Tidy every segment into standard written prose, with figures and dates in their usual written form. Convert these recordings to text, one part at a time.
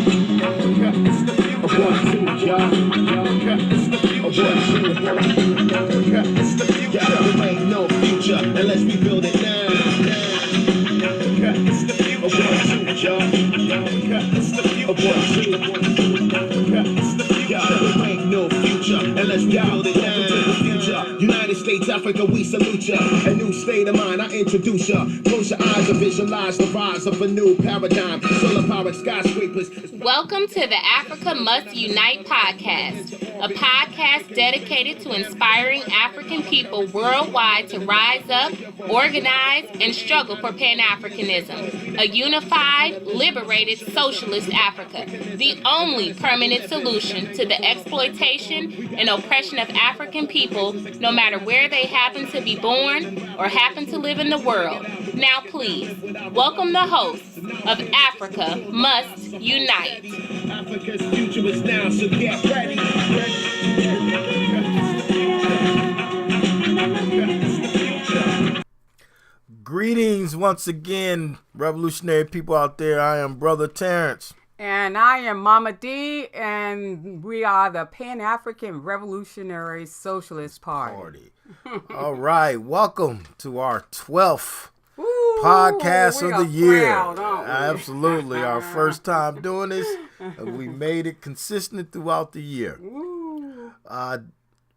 There ain't no future unless we build it now. It's the future. There ain't no future unless we build it now. United States, Africa, we salute ya. A new state of mind, I introduce ya. Close your eyes and visualize the rise of a new paradigm. Solar powered skyscrapers. Welcome to the Africa Must Unite podcast, a podcast dedicated to inspiring African people worldwide to rise up, organize, and struggle for Pan-Africanism, a unified, liberated, socialist Africa, the only permanent solution to the exploitation and oppression of African people, no matter where they happen to be born or happen to live in the world. Now please, welcome the hosts of Africa Must Unite. Africa's future is now, so get ready. Greetings once again, revolutionary people out there. I am Brother Terrence. And I am Mama D, and we are the Pan-African Revolutionary Socialist Party. All right, welcome to our 12th podcast of the year. Proud, aren't we? Absolutely, our first time doing this, and we made it consistent throughout the year.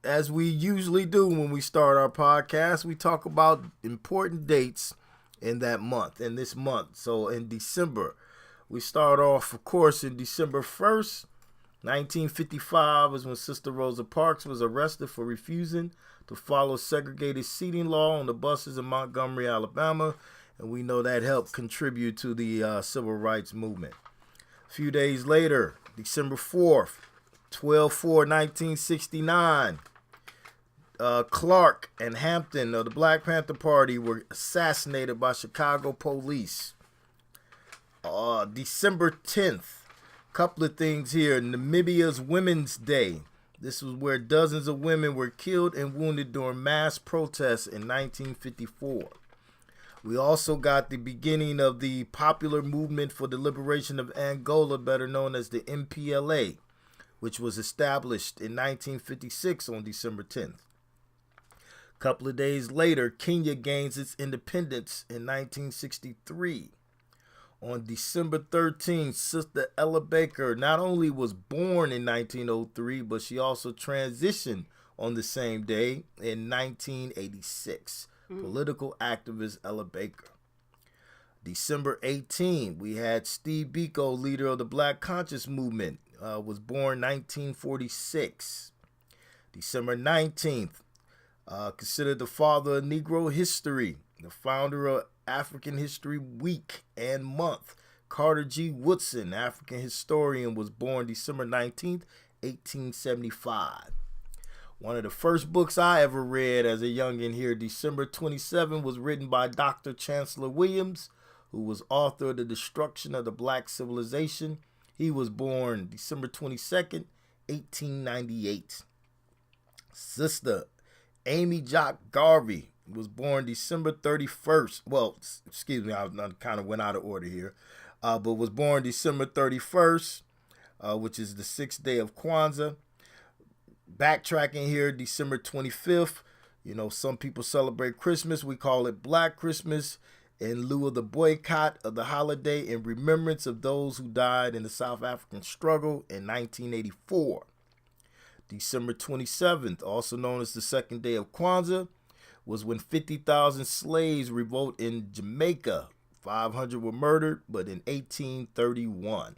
As we usually do when we start our podcast, we talk about important dates in that month, in this month. So in December, we start off, of course, in December 1st, 1955 is when Sister Rosa Parks was arrested for refusing to follow segregated seating law on the buses in Montgomery, Alabama. And we know that helped contribute to the civil rights movement. A few days later, December 4th, 12/4/1969, Clark and Hampton of the Black Panther Party were assassinated by Chicago police. December 10th, couple of things here. Namibia's Women's Day. This was where dozens of women were killed and wounded during mass protests in 1954. We also got the beginning of the popular movement for the liberation of Angola, better known as the MPLA, which was established in 1956 on December 10th. A couple of days later, Kenya gains its independence in 1963. On December 13th, Sister Ella Baker not only was born in 1903, but she also transitioned on the same day in 1986. Political activist Ella Baker. December 18th, we had Steve Biko, leader of the Black Conscious Movement, was born 1946. December 19th, considered the father of Negro history, the founder of African History Week and Month, Carter G. Woodson, African historian, was born December 19th, 1875. One of the first books I ever read as a youngin' here, December 27, was written by Dr. Chancellor Williams, who was author of The Destruction of the Black Civilization. He was born December 22nd, 1898. Sister Amy Jock Garvey was born December 31st. Well, excuse me, I kind of went out of order here. But was born December 31st, which is the 6th day of Kwanzaa. Backtracking here, December 25th. You know, some people celebrate Christmas. We call it Black Christmas in lieu of the boycott of the holiday in remembrance of those who died in the South African struggle in 1984. December 27th, also known as the 2nd day of Kwanzaa, was when 50,000 slaves revolt in Jamaica. 500 were murdered, but in 1831.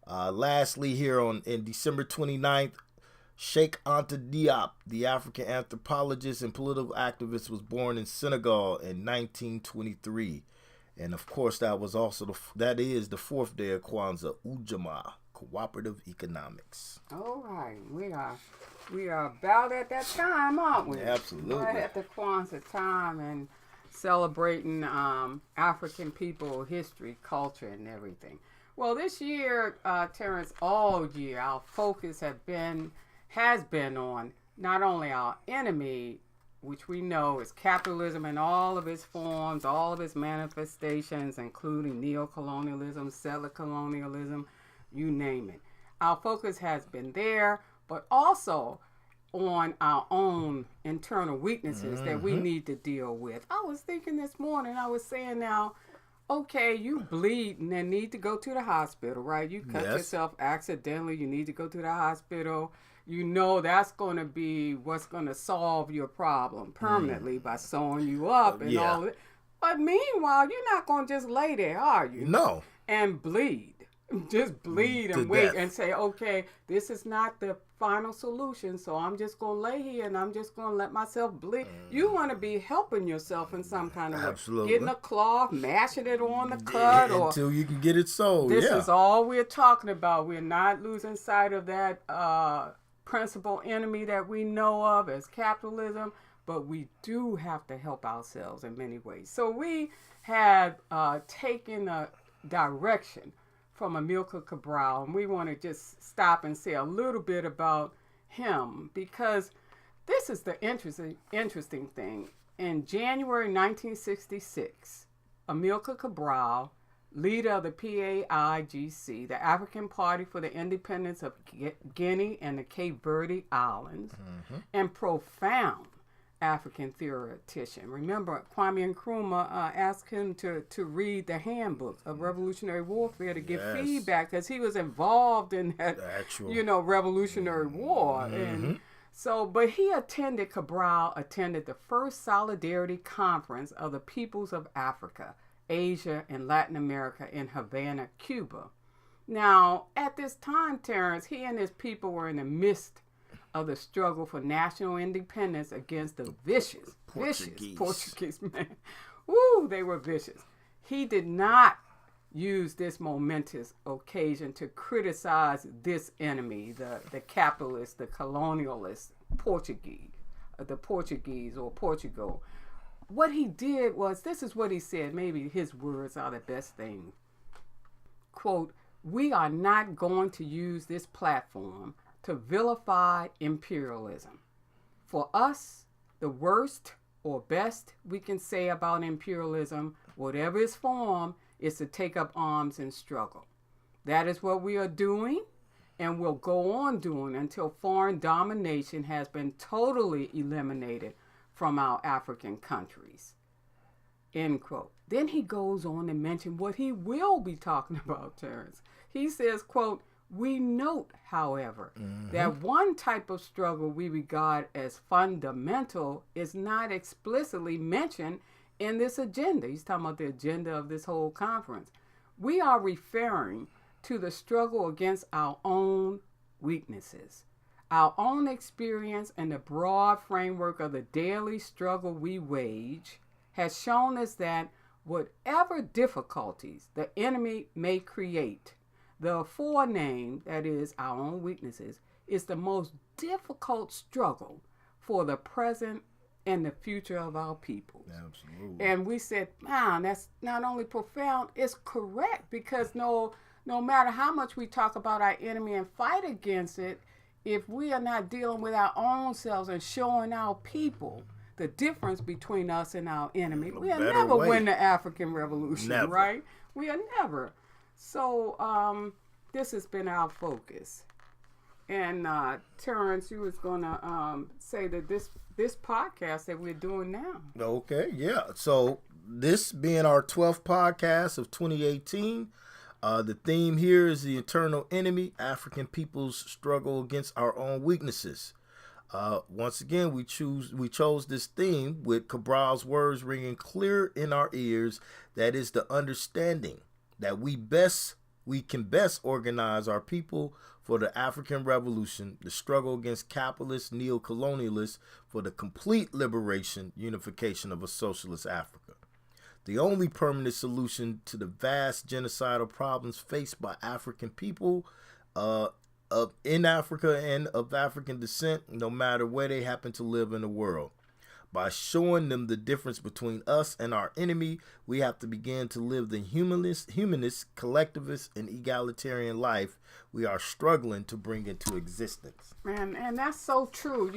Lastly here in December 29th, Sheikh Anta Diop, the African anthropologist and political activist, was born in Senegal in 1923. And of course, that is the 4th day of Kwanzaa, Ujamaa, cooperative economics. All right, we are about at that time, aren't we? Absolutely. Right at the Kwanzaa time and celebrating African people, history, culture, and everything. Well, this year, Terrence, all year, our focus has been on not only our enemy, which we know is capitalism in all of its forms, all of its manifestations, including neocolonialism, settler colonialism, you name it. Our focus has been there, but also on our own internal weaknesses that we need to deal with. I was thinking this morning, I was saying now, okay, you bleed and need to go to the hospital, right? You cut yourself accidentally, you need to go to the hospital. You know that's going to be what's going to solve your problem permanently by sewing you up and all that. But meanwhile, you're not going to just lay there, are you? No. And bleed. Just bleed and wait and say, okay, this is not the final solution, so I'm just going to lay here and I'm just going to let myself bleed. You want to be helping yourself in some kind of way. Getting a cloth, mashing it on the cut. Or until you can get it sold. This is all we're talking about. We're not losing sight of that principal enemy that we know of as capitalism, but we do have to help ourselves in many ways. So we have taken a direction from Amilcar Cabral, and we want to just stop and say a little bit about him, because this is the interesting thing. In January 1966, Amilcar Cabral, leader of the PAIGC, the African Party for the Independence of Guinea and the Cape Verde Islands, and profound African theoretician. Remember, Kwame Nkrumah asked him to read the handbook of revolutionary warfare to get feedback, because he was involved in that, revolutionary war. And so, but Cabral attended the first Solidarity Conference of the Peoples of Africa, Asia, and Latin America in Havana, Cuba. Now, at this time, Terrence, he and his people were in the midst of the struggle for national independence against the vicious Portuguese, man. Woo, they were vicious. He did not use this momentous occasion to criticize this enemy, the capitalist, the colonialist the Portuguese or Portugal. What he did was, this is what he said, maybe his words are the best thing. Quote, "We are not going to use this platform to vilify imperialism. For us, the worst or best we can say about imperialism, whatever its form, is to take up arms and struggle. That is what we are doing and will go on doing until foreign domination has been totally eliminated from our African countries." End quote. Then he goes on to mention what he will be talking about, Terrence. He says, quote, "We note, however, that one type of struggle we regard as fundamental is not explicitly mentioned in this agenda." He's talking about the agenda of this whole conference. "We are referring to the struggle against our own weaknesses. Our own experience and the broad framework of the daily struggle we wage has shown us that whatever difficulties the enemy may create, the aforenamed, that is, our own weaknesses, is the most difficult struggle for the present and the future of our people." Absolutely. And we said, man, that's not only profound, it's correct, because no matter how much we talk about our enemy and fight against it, if we are not dealing with our own selves and showing our people the difference between us and our enemy, we'll never win the African Revolution, right? We'll never. So this has been our focus. And Terrence, you was going to say that this podcast that we're doing now. Okay, yeah. So this being our 12th podcast of 2018, the theme here is the eternal enemy, African people's struggle against our own weaknesses. Once again, we chose this theme with Cabral's words ringing clear in our ears. That is the understanding that we can best organize our people for the African Revolution, the struggle against capitalist neo-colonialists for the complete liberation, unification of a socialist Africa. The only permanent solution to the vast genocidal problems faced by African people in Africa and of African descent, no matter where they happen to live in the world. By showing them the difference between us and our enemy, we have to begin to live the humanist, collectivist, and egalitarian life we are struggling to bring into existence. And that's so true.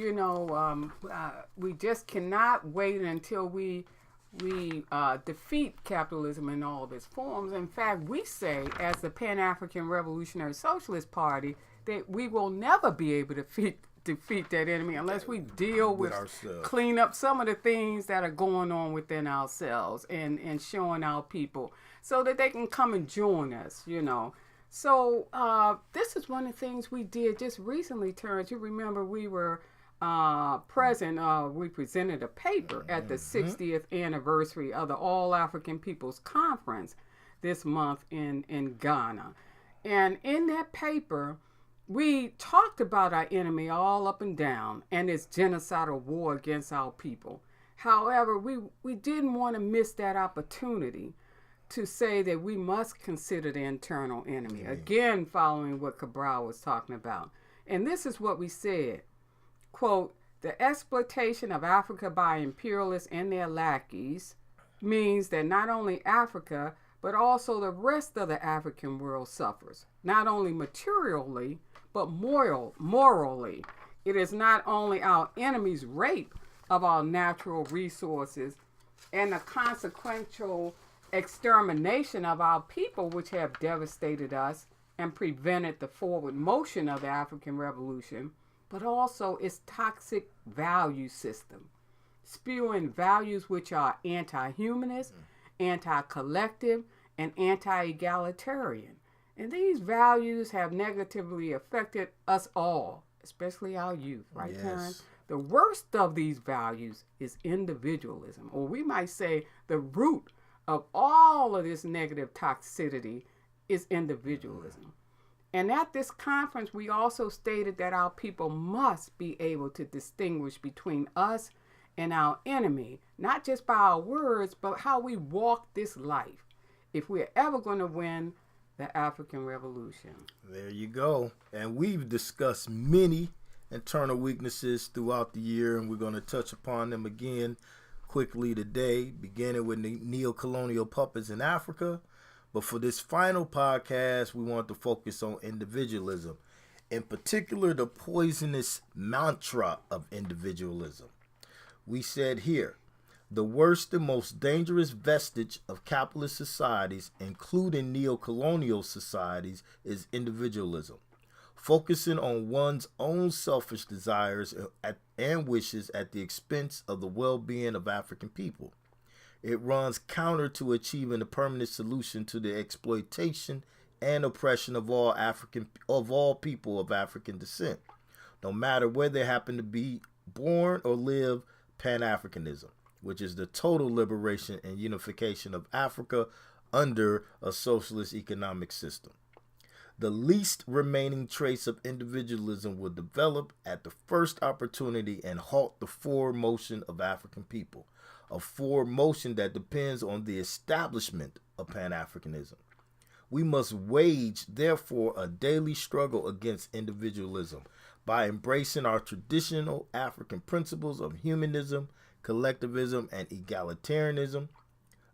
We just cannot wait until we defeat capitalism in all of its forms. In fact, we say, as the Pan-African Revolutionary Socialist Party, that we will never be able to defeat that enemy unless we deal with clean up some of the things that are going on within ourselves and showing our people so that they can come and join us, you know. So this is one of the things we did just recently, Terrence. You remember we were we presented a paper at the 60th anniversary of the All African Peoples Conference this month in Ghana. And in that paper, we talked about our enemy all up and down and its genocidal war against our people. However, we didn't want to miss that opportunity to say that we must consider the internal enemy. Again, following what Cabral was talking about. And this is what we said. Quote, the exploitation of Africa by imperialists and their lackeys means that not only Africa, but also the rest of the African world suffers, not only materially, but morally. It is not only our enemy's rape of our natural resources and the consequential extermination of our people which have devastated us and prevented the forward motion of the African Revolution, but also its toxic value system, spewing values which are anti-humanist, anti-collective, and anti-egalitarian. And these values have negatively affected us all, especially our youth, right, Terrence? The worst of these values is individualism, or we might say the root of all of this negative toxicity is individualism. And at this conference, we also stated that our people must be able to distinguish between us and our enemy, not just by our words, but how we walk this life, if we're ever going to win the African Revolution. There you go. And we've discussed many internal weaknesses throughout the year, and we're going to touch upon them again quickly today, beginning with the neo-colonial puppets in Africa. But for this final podcast, we want to focus on individualism, in particular the poisonous mantra of individualism. We said here, the worst and most dangerous vestige of capitalist societies, including neo-colonial societies, is individualism, focusing on one's own selfish desires and wishes at the expense of the well-being of African people. It runs counter to achieving a permanent solution to the exploitation and oppression of all people of African descent, no matter where they happen to be born or live. Pan-Africanism, which is the total liberation and unification of Africa under a socialist economic system. The least remaining trace of individualism will develop at the first opportunity and halt the forward motion of African people, a forward motion that depends on the establishment of Pan-Africanism. We must wage, therefore, a daily struggle against individualism by embracing our traditional African principles of humanism, collectivism, and egalitarianism.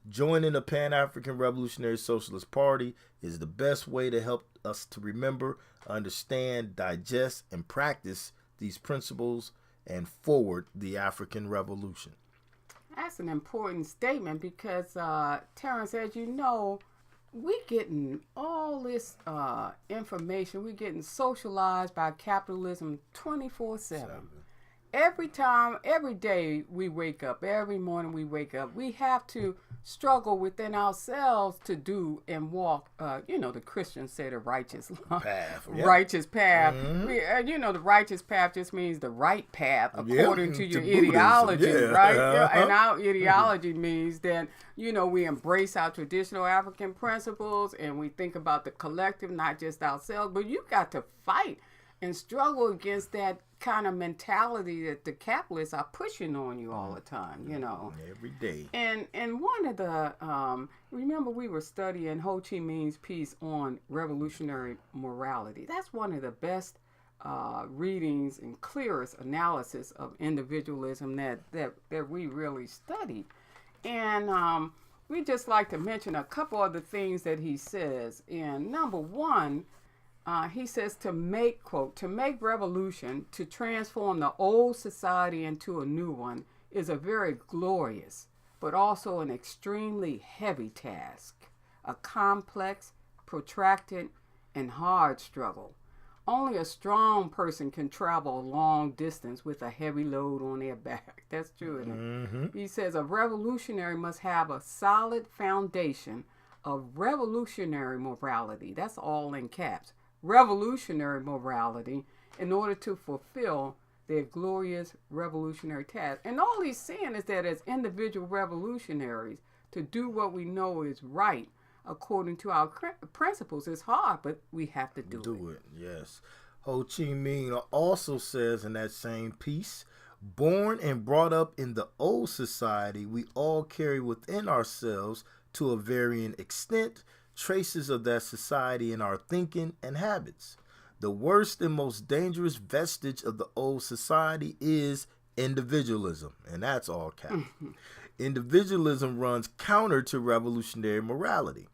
Joining the Pan-African Revolutionary Socialist Party is the best way to help us to remember, understand, digest, and practice these principles and forward the African Revolution. That's an important statement because, Terrence, as you know, we getting all this information. We're getting socialized by capitalism 24/7. Every time, every day we wake up, every morning we wake up, we have to struggle within ourselves to do and walk, the Christians say the righteous path. Righteous path. Mm-hmm. The righteous path just means the right path according to your ideology, right? And our ideology means that, we embrace our traditional African principles and we think about the collective, not just ourselves. But you got to fight and struggle against that kind of mentality that the capitalists are pushing on you all the time, Every day. And one of the, remember we were studying Ho Chi Minh's piece on revolutionary morality. That's one of the best readings and clearest analysis of individualism that we really studied. And we just like to mention a couple of the things that he says. And number one, he says to make revolution, to transform the old society into a new one, is a very glorious but also an extremely heavy task, a complex, protracted, and hard struggle. Only a strong person can travel a long distance with a heavy load on their back. That's true, isn't it? He says a revolutionary must have a solid foundation of revolutionary morality. That's all in caps. Revolutionary morality in order to fulfill their glorious revolutionary task. And all he's saying is that as individual revolutionaries, to do what we know is right according to our principles is hard, but we have to do it. Yes. Ho Chi Minh also says in that same piece, born and brought up in the old society, we all carry within ourselves, to a varying extent, traces of that society in our thinking and habits. The worst and most dangerous vestige of the old society is individualism, and that's all caps. Individualism runs counter to revolutionary morality.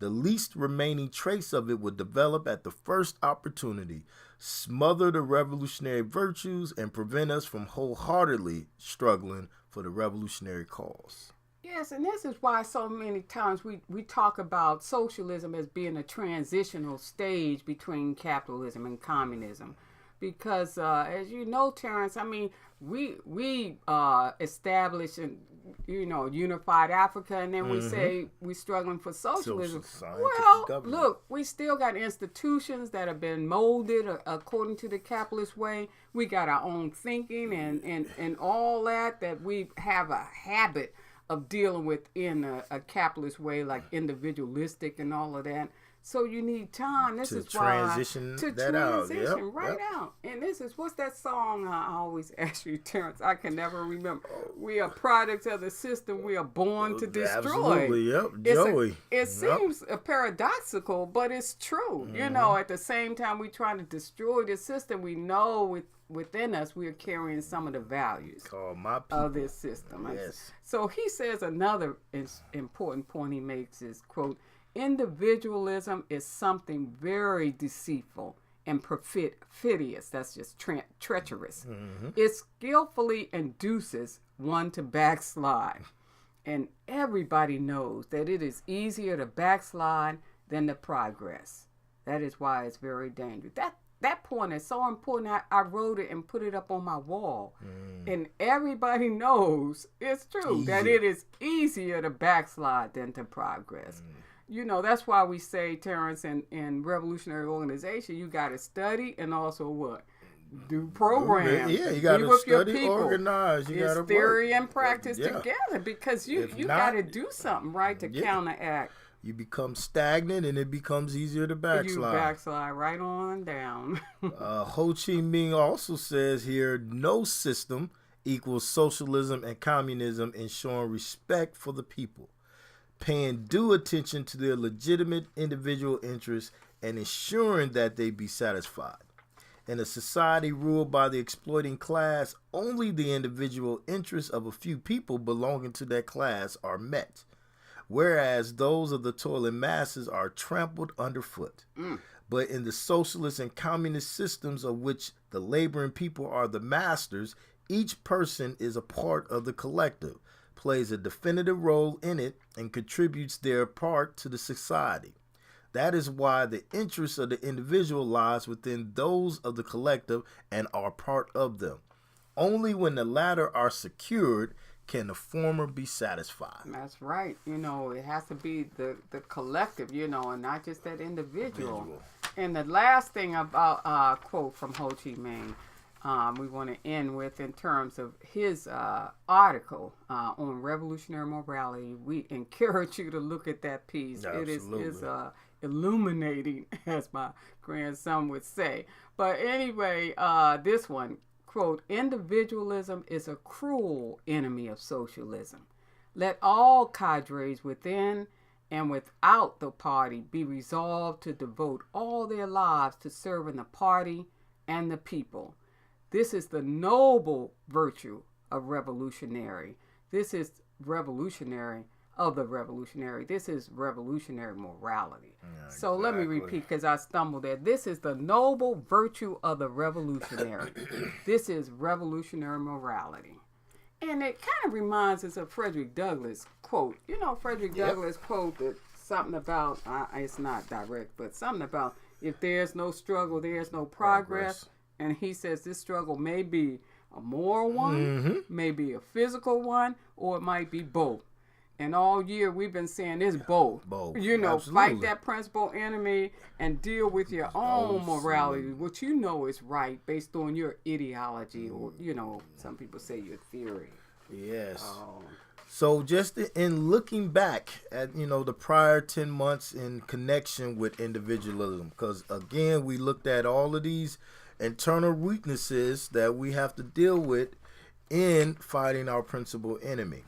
The least remaining trace of it would develop at the first opportunity, smother the revolutionary virtues, and prevent us from wholeheartedly struggling for the revolutionary cause. Yes, and this is why so many times we talk about socialism as being a transitional stage between capitalism and communism. Because as you know, Terrence, I mean, we established unified Africa, and then we say we're struggling for socialism. Well, look, we still got institutions that have been molded according to the capitalist way. We got our own thinking and all that we have a habit of dealing with in a capitalist way, like individualistic and all of that. So you need time. This is why transition that out. Out. And this is, what's that song I always ask you, Terrence? I can never remember. We are products of the system we are born to destroy. Absolutely, yep. Joey. It seems paradoxical, but it's true. You know, at the same time we trying to destroy the system, we know within us we are carrying some of the values of this system. Yes. So he says another important point he makes is, quote, individualism is something very deceitful and perfidious. That's just treacherous. It skillfully induces one to backslide. And everybody knows that it is easier to backslide than to progress. That is why it's very dangerous. That point is so important. I wrote it and put it up on my wall. And everybody knows it's true that it is easier to backslide than to progress. You know, that's why we say, Terrence, in revolutionary organization, you got to study and also what? Do programs. Yeah, you got to study, organize. You got to theory and practice together, because you got to do something, right, to counteract. You become stagnant and it becomes easier to backslide. You backslide right on down. Ho Chi Minh also says here, no system equals socialism and communism in showing respect for the people, paying due attention to their legitimate individual interests, and ensuring that they be satisfied. In a society ruled by the exploiting class, only the individual interests of a few people belonging to that class are met, whereas those of the toiling masses are trampled underfoot. But in the socialist and communist systems of which the laboring people are the masters, each person is a part of the collective, plays a definitive role in it, and contributes their part to the society. That is why the interests of the individual lies within those of the collective and are part of them. Only when the latter are secured can the former be satisfied. That's right. You know, it has to be the collective, you know, and not just that individual. And the last thing about quote from Ho Chi Minh, we want to end with in terms of his article on revolutionary morality. We encourage you to look at that piece. Absolutely. It is illuminating, as my grandson would say. But anyway, this one, quote, individualism is a cruel enemy of socialism. Let all cadres within and without the party be resolved to devote all their lives to serving the party and the people. This is the noble virtue of revolutionary. This is revolutionary of the revolutionary. This is revolutionary morality. Yeah, so let me repeat, because I stumbled there. This is the noble virtue of the revolutionary. This is revolutionary morality. And it kind of reminds us of Frederick Douglass' quote. You know, Frederick Douglass quoted something about, it's not direct, but something about if there's no struggle, there's no progress. And he says this struggle may be a moral one, maybe a physical one, or it might be both. And all year we've been saying it's both. You know, fight that principal enemy and deal with your own morality, what you know is right based on your ideology or, you know, some people say your theory. Yes. So just in looking back at, you know, the prior 10 months in connection with individualism, because again, we looked at all of these internal weaknesses that we have to deal with in fighting our principal enemy.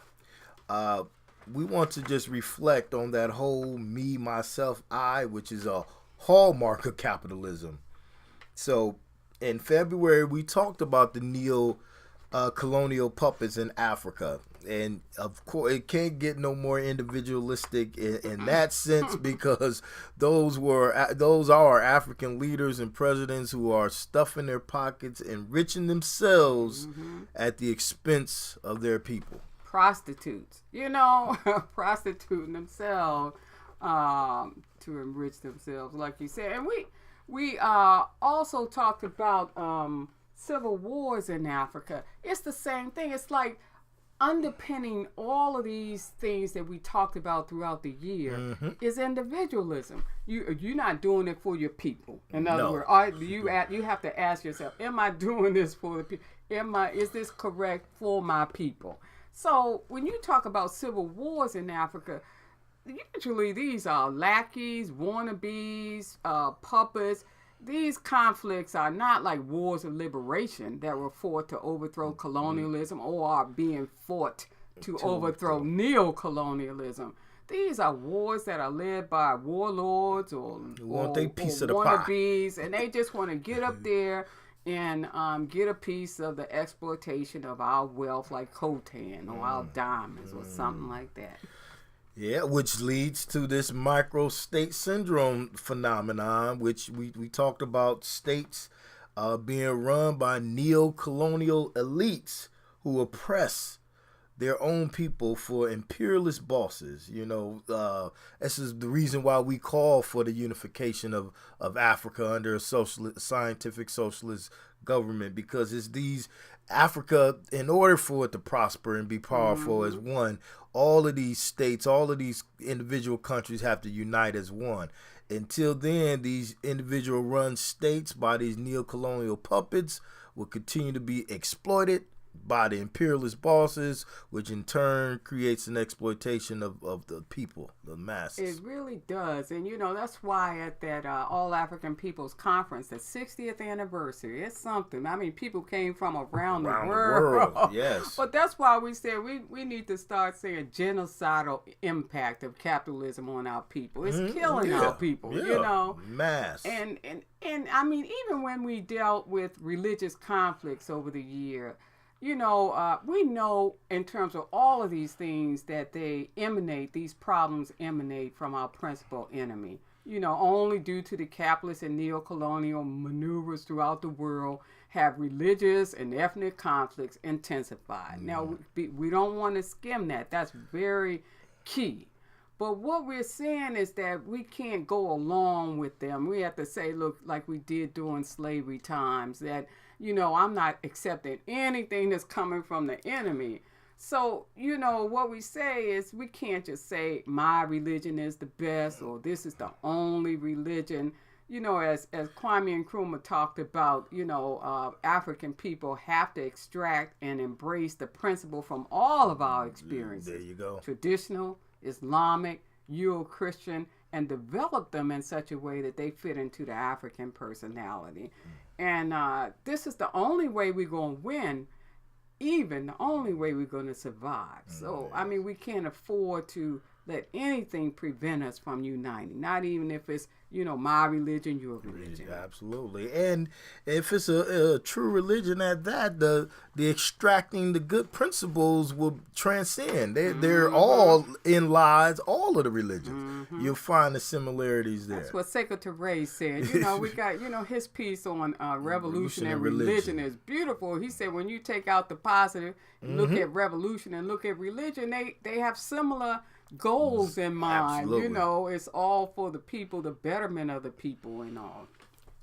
We want to just reflect on that whole me, myself, I, which is a hallmark of capitalism. So in February, we talked about the neo-colonial puppets in Africa. And of course, it can't get no more individualistic in that sense, because those are African leaders and presidents who are stuffing their pockets, enriching themselves at the expense of their people. Prostitutes, you know, prostituting themselves to enrich themselves, like you said. And we also talked about civil wars in Africa. It's the same thing. It's like underpinning all of these things that we talked about throughout the year is individualism. You're not doing it for your people. In other words, you have to ask yourself, am I doing this for the people? Is this correct for my people? So when you talk about civil wars in Africa, usually these are lackeys, wannabes, puppets. These conflicts are not like wars of liberation that were fought to overthrow colonialism or are being fought to overthrow neo-colonialism. These are wars that are led by warlords or wannabes, and they just want to get up there and get a piece of the exploitation of our wealth, like coltan or our diamonds or something like that. Yeah, which leads to this micro-state syndrome phenomenon, which we talked about states being run by neo-colonial elites who oppress their own people for imperialist bosses. You know, this is the reason why we call for the unification of Africa under a scientific socialist government, because it's these Africa, in order for it to prosper and be powerful as one, all of these states, all of these individual countries have to unite as one. Until then, these individual run states by these neo-colonial puppets will continue to be exploited by the imperialist bosses, which in turn creates an exploitation of the people, the masses. It really does. And, you know, that's why at that All African Peoples Conference, the 60th anniversary, it's something. I mean, people came from around the world. Yes. But that's why we said we need to start saying genocidal impact of capitalism on our people. It's killing our people, you know. Mass. And I mean, even when we dealt with religious conflicts over the year, you know, we know in terms of all of these things that these problems emanate from our principal enemy. You know, only due to the capitalist and neo-colonial maneuvers throughout the world have religious and ethnic conflicts intensified. Now, we don't want to skim that. That's very key. But what we're saying is that we can't go along with them. We have to say, look, like we did during slavery times, that, you know, I'm not accepting anything that's coming from the enemy. So, you know, what we say is we can't just say my religion is the best or this is the only religion. You know, as Kwame Nkrumah talked about, you know, African people have to extract and embrace the principle from all of our experiences. There you go. Traditional, Islamic, Euro-Christian, and develop them in such a way that they fit into the African personality. And this is the only way we're going to win, even the only way we're going to survive. So, I mean, we can't afford to let anything prevent us from uniting. Not even if it's, my religion, your religion. Absolutely. And if it's a true religion at that, the extracting the good principles will transcend. They're all in lies, all of the religions. You'll find the similarities there. That's what Secretary said. We got, his piece on revolution and religion is beautiful. He said when you take out the positive, look at revolution and look at religion, they have similar goals in mind. Absolutely. It's all for the people, the betterment of the people and all.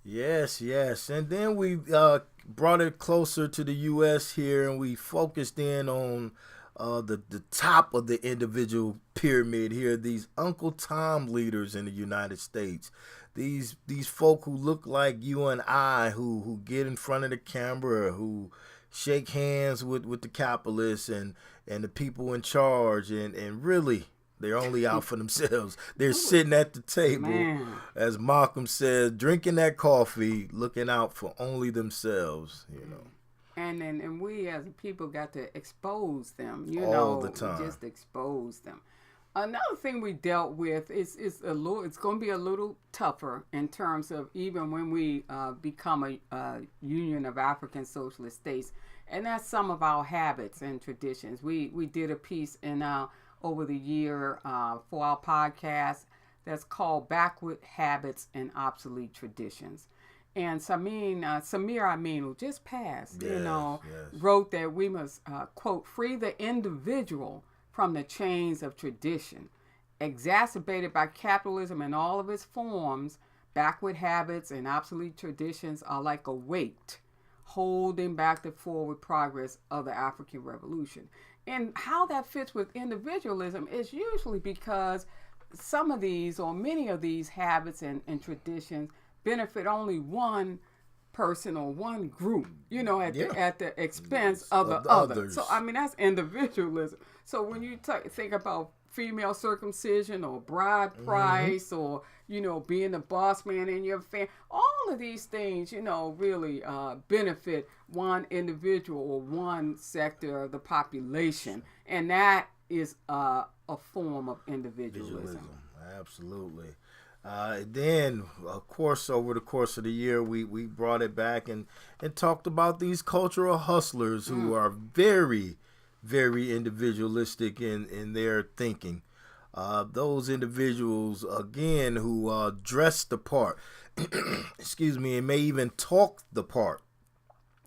Yes. And then we brought it closer to the U.S. here, and we focused in on the top of the individual pyramid here, these Uncle Tom leaders in the United States. These folk who look like you and I, who get in front of the camera, who shake hands with the capitalists and the people in charge, and really, they're only out for themselves. They're sitting at the table, as Malcolm says, drinking that coffee, looking out for only themselves, And we as a people got to expose them, all the time. Just expose them. Another thing we dealt with is it's going to be a little tougher in terms of even when we become a Union of African Socialist States, and that's some of our habits and traditions. We did a piece over the year for our podcast that's called Backward Habits and Obsolete Traditions. And Samir Amin, who just passed, wrote that we must, quote, free the individual from the chains of tradition. Exacerbated by capitalism in all of its forms, backward habits and obsolete traditions are like a weight holding back the forward progress of the African Revolution. And how that fits with individualism is usually because some of these or many of these habits and traditions benefit only one person or one group, at the expense of the others. So, that's individualism. So when you think about female circumcision or bride price or, being the boss man in your family, all of these things, really benefit one individual or one sector of the population. And that is a form of individualism. Absolutely. Then, of course, over the course of the year, we brought it back and talked about these cultural hustlers who are very, very individualistic in their thinking. Those individuals, again, who dress the part, excuse me, and may even talk the part.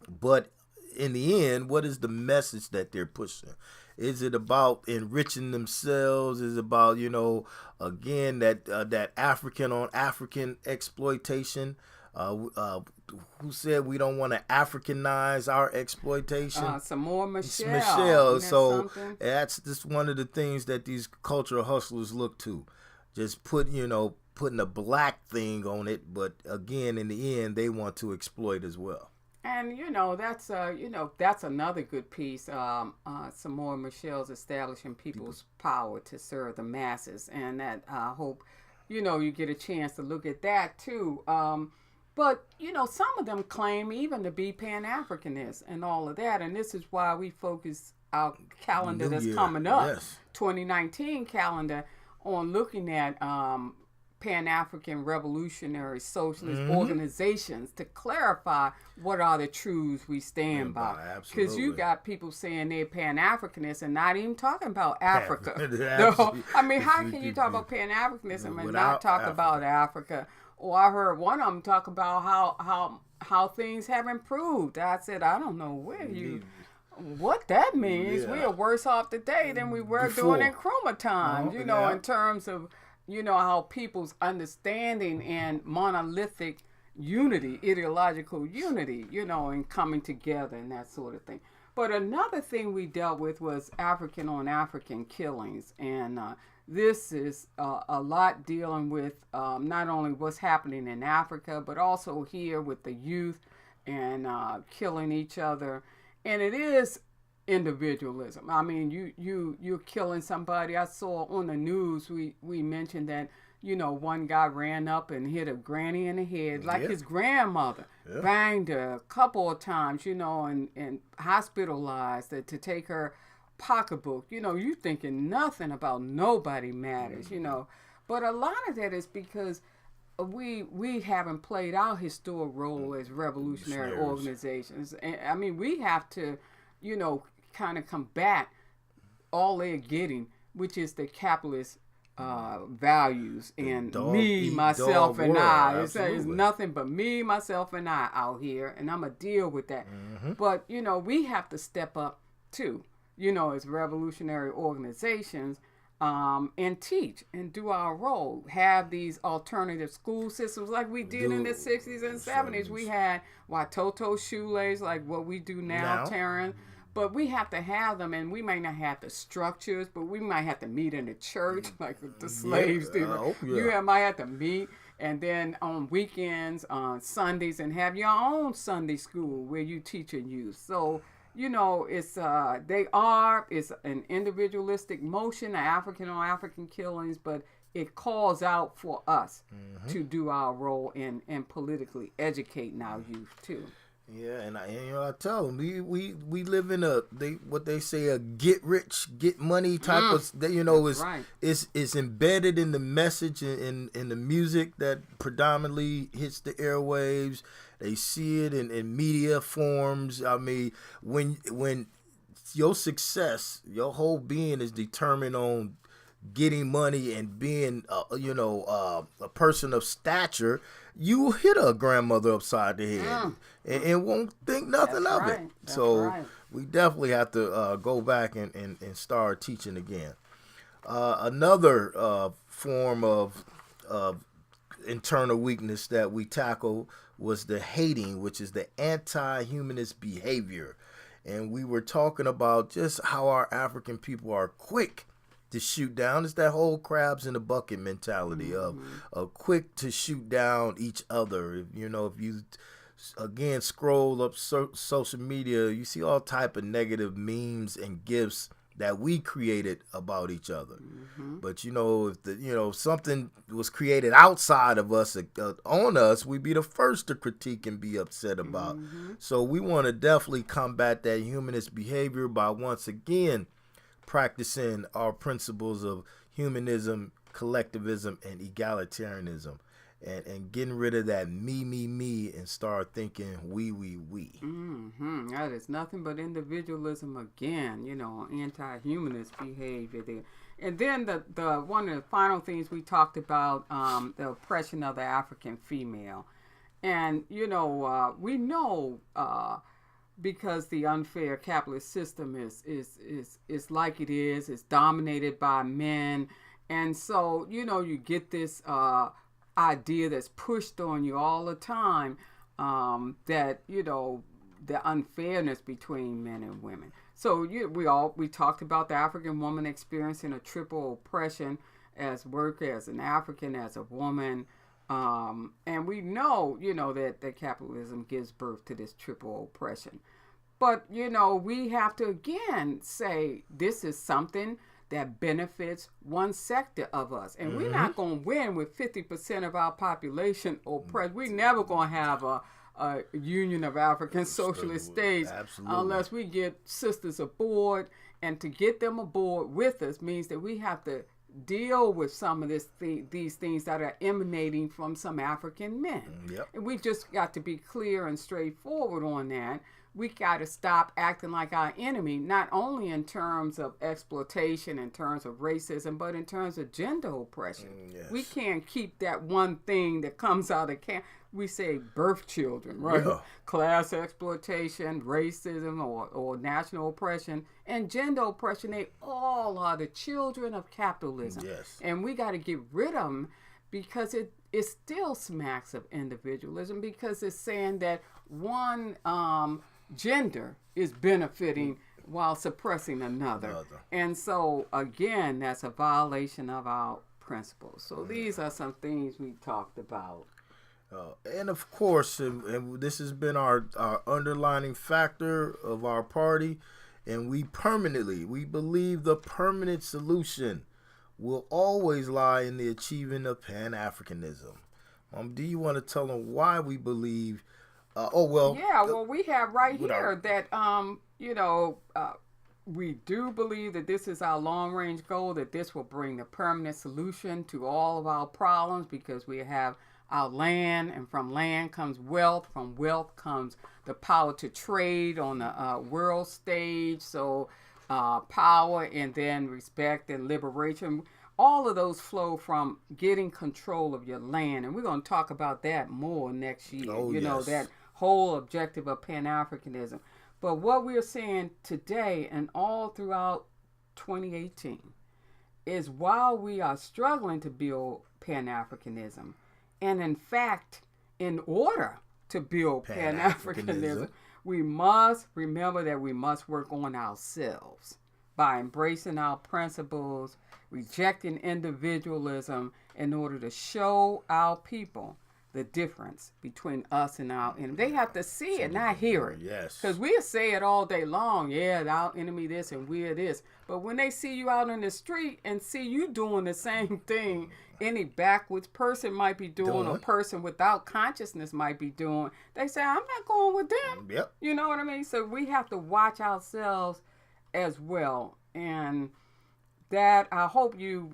But in the end, what is the message that they're pushing? Is it about enriching themselves? Is it about, again, that African on African exploitation? Who said we don't want to Africanize our exploitation? Some more Michelle. Michelle. So that's just one of the things that these cultural hustlers look to. Just putting a black thing on it. But again, in the end, they want to exploit as well. And that's another good piece. Some more Michelle's establishing people's power to serve the masses, and that I hope you get a chance to look at that too. But some of them claim even to be Pan-Africanists and all of that, and this is why we focus our calendar that's coming up, 2019 calendar, on looking at Pan-African revolutionary socialist organizations to clarify what are the truths we stand by. Because you got people saying they're Pan-Africanists and not even talking about Africa. How can you talk about Pan-Africanism and not talk about Africa? Or I heard one of them talk about how things have improved. I said, I don't know what that means. Yeah. We are worse off today than we were during Nkrumah times, in terms of how people's understanding and monolithic unity, ideological unity, and coming together and that sort of thing. But another thing we dealt with was African on African killings. And this is a lot dealing with not only what's happening in Africa, but also here with the youth and killing each other. And it is individualism. You're killing somebody. I saw on the news we mentioned that one guy ran up and hit a granny in the head, like his grandmother, banged her a couple of times, and hospitalized her to take her pocketbook. You thinking nothing about nobody matters. But a lot of that is because we haven't played our historic role as revolutionary organizations. And I mean, we have to, kind of combat all they're getting, which is the capitalist values and me, myself, and I. It's nothing but me, myself, and I out here, and I'm going to deal with that. But, we have to step up too, as revolutionary organizations, and teach and do our role. Have these alternative school systems like we did in the 60s and 70s. We had Watoto shoelace, like what we do now. Terrence. But we have to have them, and we may not have the structures, but we might have to meet in the church like the slaves did. You might have to meet, and then on weekends, on Sundays, and have your own Sunday school where you teach and youth. So, it's it's an individualistic motion, African on African killings, but it calls out for us to do our role in politically educating our youth too. Yeah, and I tell them we live in what they say a get rich, get money type of it's embedded in the message in the music that predominantly hits the airwaves. They see it in media forms. I mean, when your success, your whole being is determined on getting money and being a person of stature, you hit a grandmother upside the head and won't think nothing of it. So we definitely have to go back and start teaching again. Another form of internal weakness that we tackle was the hating, which is the anti-humanist behavior. And we were talking about just how our African people are quick to shoot down. It's that whole crabs in the bucket mentality of quick to shoot down each other. If you again scroll up social media, you see all type of negative memes and gifs that we created about each other. But if something was created outside of us, on us, we'd be the first to critique and be upset about. So we want to definitely combat that humanist behavior by once again practicing our principles of humanism, collectivism, and egalitarianism, and getting rid of that me, and start thinking we. That is nothing but individualism again, anti-humanist behavior there. And then the one of the final things we talked about, the oppression of the African female. And, we know because the unfair capitalist system is like it is, it's dominated by men. And so, you get this idea that's pushed on you all the time, that, the unfairness between men and women. So we talked about the African woman experiencing a triple oppression as an African, as a woman. And we know, that capitalism gives birth to this triple oppression. But, we have to again say this is something that benefits one sector of us. And we're not going to win with 50% of our population oppressed. We're never going to have a Union of African Socialist States unless we get sisters aboard. And to get them aboard with us means that we have to deal with some of these things that are emanating from some African men. And we just got to be clear and straightforward on that. We got to stop acting like our enemy, not only in terms of exploitation, in terms of racism, but in terms of gender oppression. We can't keep that one thing that comes out of we say birth children, right? Class exploitation, racism, or national oppression, and gender oppression. They all are the children of capitalism. And we got to get rid of them because it still smacks of individualism, because it's saying that one gender is benefiting while suppressing another. And so, again, that's a violation of our principles. So these are some things we talked about. And of course, and this has been our underlining factor of our party, and we believe the permanent solution will always lie in the achievement of Pan-Africanism. Do you want to tell them why we believe? We have right here that we do believe that this is our long-range goal, that this will bring the permanent solution to all of our problems, because we have our land, and from land comes wealth. From wealth comes the power to trade on the world stage. So power, and then respect and liberation. All of those flow from getting control of your land. And we're going to talk about that more next year. Oh, you know, yes. that whole objective of Pan-Africanism. But what we're seeing today and all throughout 2018 is, while we are struggling to build Pan-Africanism, and in fact, in order to build Pan-Africanism, we must remember that we must work on ourselves by embracing our principles, rejecting individualism, in order to show our people the difference between us and our enemy. They have to see it, not hear it. Yes. Because we'll say it all day long, yeah, our enemy this and we're this. But when they see you out in the street and see you doing the same thing any backwards person might be doing, or person without consciousness might be doing, they say, I'm not going with them. Yep. You know what I mean? So we have to watch ourselves as well. And that, I hope you've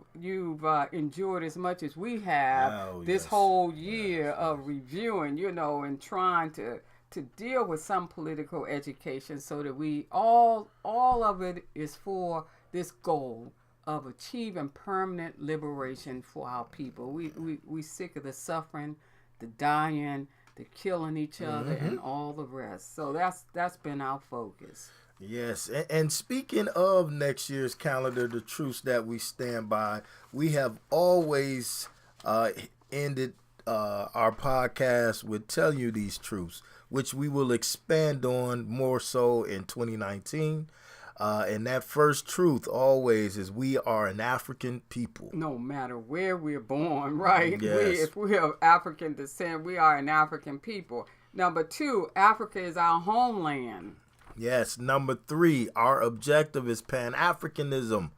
enjoyed as much as we have this whole year of reviewing, you know, and trying to deal with some political education, so that we all of it is for this goal of achieving permanent liberation for our people. We sick of the suffering, the dying, the killing each other, and all the rest. So that's been our focus. Yes, and speaking of next year's calendar, the truths that we stand by, we have always ended our podcast with telling you these truths, which we will expand on more so in 2019. And that first truth always is, we are an African people. No matter where we're born, right? Yes. If we have African descent, we are an African people. Number 2, Africa is our homeland. Yes. Number 3, our objective is Pan-Africanism.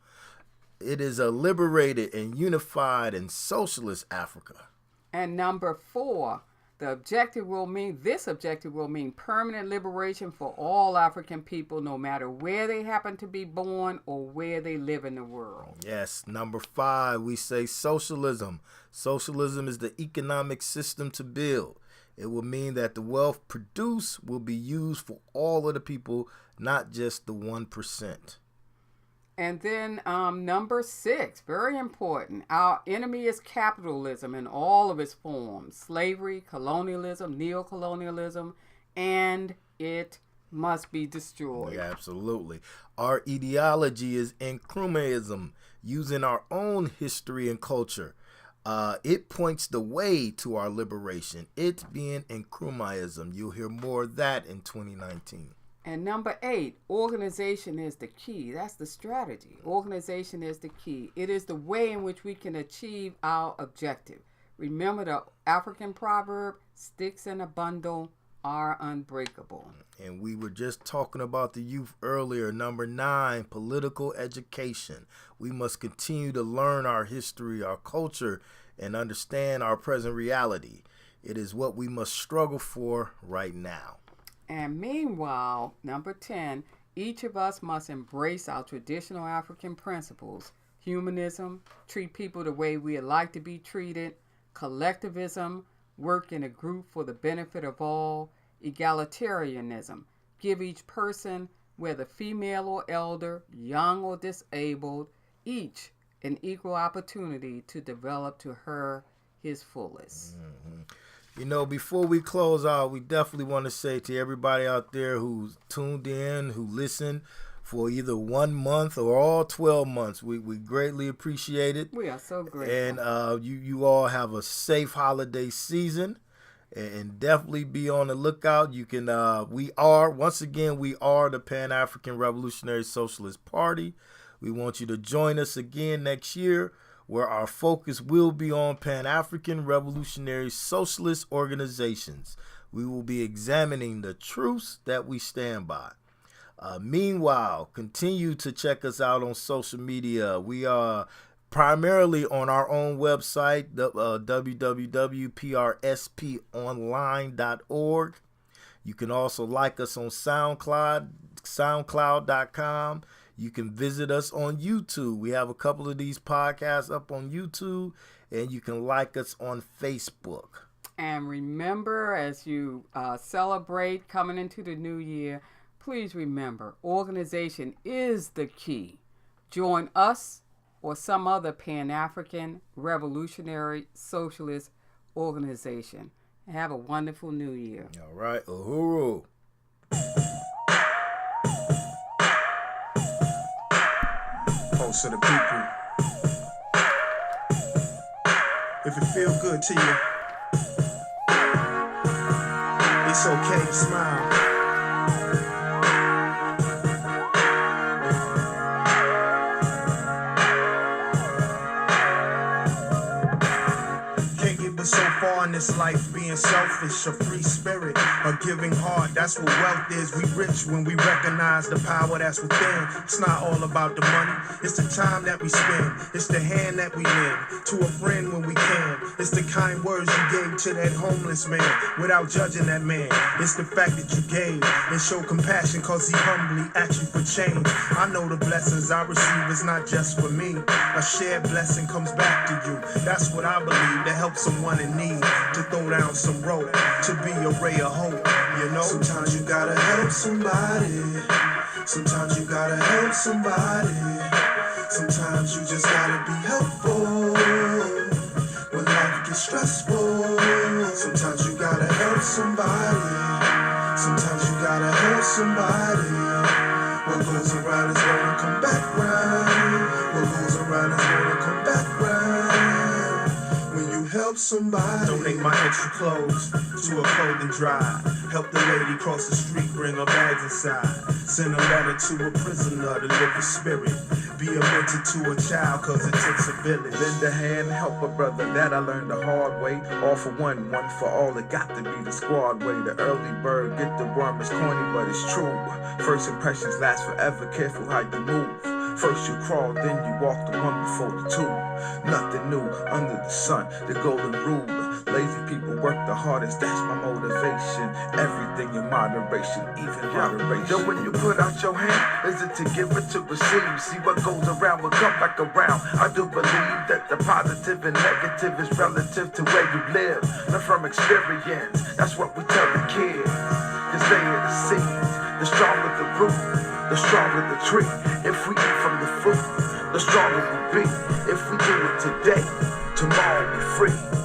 It is a liberated and unified and socialist Africa. And number 4, this objective will mean permanent liberation for all African people, no matter where they happen to be born or where they live in the world. Yes. Number 5, we say socialism. Socialism is the economic system to build. It will mean that the wealth produced will be used for all of the people, not just the 1%. And then number 6, very important. Our enemy is capitalism in all of its forms: slavery, colonialism, neocolonialism, and it must be destroyed. Yeah, absolutely. Our ideology is Nkrumahism, using our own history and culture. It points the way to our liberation, it being Nkrumahism. You'll hear more of that in 2019. And number 8, organization is the key. That's the strategy. Organization is the key. It is the way in which we can achieve our objective. Remember the African proverb, sticks in a bundle are unbreakable. And we were just talking about the youth earlier. Number 9, political education. We must continue to learn our history, our culture, and understand our present reality. It is what we must struggle for right now. And meanwhile, number 10, each of us must embrace our traditional African principles: humanism, treat people the way we would like to be treated; collectivism, work in a group for the benefit of all; egalitarianism, give each person, whether female or elder, young or disabled, each an equal opportunity to develop to her his fullest. You know, before we close out, we definitely want to say to everybody out there who's tuned in, who listened for either 1 month or all 12 months, we greatly appreciate it. We are so grateful. And you all have a safe holiday season, and definitely be on the lookout. You can, we are the Pan-African Revolutionary Socialist Party. We want you to join us again next year, where our focus will be on Pan-African Revolutionary Socialist organizations. We will be examining the truths that we stand by. Meanwhile, continue to check us out on social media. We are primarily on our own website, www.prsponline.org. You can also like us on SoundCloud, soundcloud.com. You can visit us on YouTube. We have a couple of these podcasts up on YouTube, and you can like us on Facebook. And remember, as you celebrate coming into the new year, please remember, organization is the key. Join us or some other Pan-African revolutionary socialist organization. Have a wonderful new year. All right. Uhuru. Pulse of the people. If it feel good to you, it's okay, smile. Can't get but so far in this life, being selfish, a free spirit, a giving heart. That's what wealth is. We rich when we recognize the power that's within. It's not all about the money, it's the time that we spend. It's the hand that we lend to a friend when we can. It's the kind words you gave to that homeless man without judging that man. It's the fact that you gave and show compassion cause he humbly asked you for change. I know the blessings I receive is not just for me. A shared blessing comes back to you. That's what I believe, to help someone in need, to throw down some rope, to be a ray of hope. You know, sometimes you gotta help somebody. Sometimes you gotta help somebody. Sometimes you just gotta be helpful when life gets stressful. Sometimes you gotta help somebody. Sometimes you gotta help somebody. What goes around is gonna come back round. What goes around is gonna come back round. When you help somebody, donate my extra clothes to a clothing drive. Help the lady cross the street, bring her bags inside. Send a letter to a prisoner to live a spirit. Be a mentor to a child, cause it takes a village. Lend a hand, help a brother, that I learned the hard way. All for one, one for all, it got to be the squad way. The early bird, get the worm, it's corny, but it's true. First impressions last forever, careful how you move. First you crawl, then you walk, the one before the two. Nothing new under the sun, the golden rule. Lazy people work the hardest, that's my motivation. Everything in moderation, even moderation. Yo, when you put out your hand, is it to give or to receive? See what goes around will come back around. I do believe that the positive and negative is relative to where you live. Learn from experience, that's what we tell the kids. Cause they are the seeds, the stronger the root, the stronger the tree. If we eat from the fruit, the stronger we be. If we do it today, tomorrow we free.